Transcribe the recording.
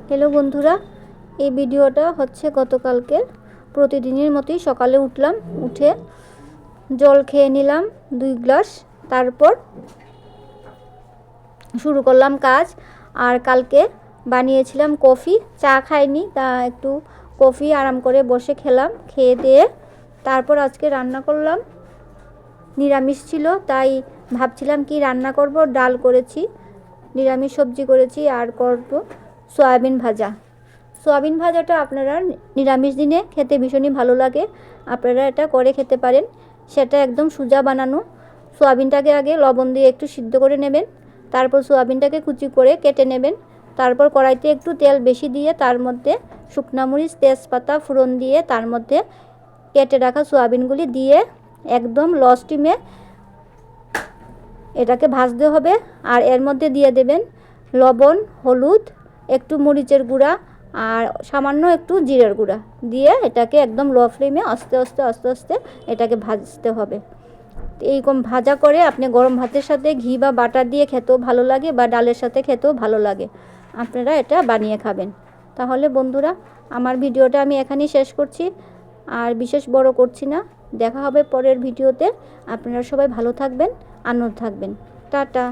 Hello বন্ধুরা, এই ভিডিওটা হচ্ছে গতকালকের। প্রতিদিনের মতোই সকালে উঠলাম, উঠে জল খেয়ে নিলাম 2 গ্লাস, তারপর শুরু করলাম কাজ। আর কালকে বানিয়েছিলাম কফি, চা খাইনি, তা একটু কফি আরাম করে বসে খেলাম। খেয়ে দিয়ে তারপর আজকে রান্না করলাম, নিরামিষ ছিল, তাই ভাবছিলাম কি রান্না করব। ডাল করেছি, নিরামিষ সবজি করেছি, আর করব সয়াবিন ভাজা। সয়াবিন ভাজাটা আপনারা নিরামিষ দিনে খেতে ভীষণই ভালো লাগে, আপনারা এটা করে খেতে পারেন। সেটা একদম সোজা বানানো। সয়াবিনটাকে আগে লবণ দিয়ে একটু সিদ্ধ করে নেবেন, তারপর সয়াবিনটাকে কুচি করে কেটে নেবেন। তারপর কড়াইতে একটু তেল বেশি দিয়ে তার মধ্যে শুকনো মরিচ, তেজপাতা ফোড়ন দিয়ে তার মধ্যে কেটে রাখা সয়াবিনগুলি দিয়ে একদম লো স্টিমে এটাকে ভাজতে হবে। আর এর মধ্যে দিয়ে দেবেন লবণ, হলুদ, একটু মরিচের গুঁড়া আর সামান্য একটু জিরের গুঁড়া দিয়ে এটাকে একদম লো ফ্লেমে আস্তে আস্তে এটাকে ভাজতে হবে। এইরকম ভাজা করে আপনি গরম ভাতের সাথে ঘি বা বাটার দিয়ে খেতেও ভালো লাগে, বা ডালের সাথে খেতেও ভালো লাগে। আপনারা এটা বানিয়ে খাবেন। তাহলে বন্ধুরা, আমার ভিডিওটা আমি এখানেই শেষ করছি, আর বিশেষ বড় করছি না। দেখা হবে পরের ভিডিওতে। আপনারা সবাই ভালো থাকবেন, আনন্দ থাকবেন। টাটা।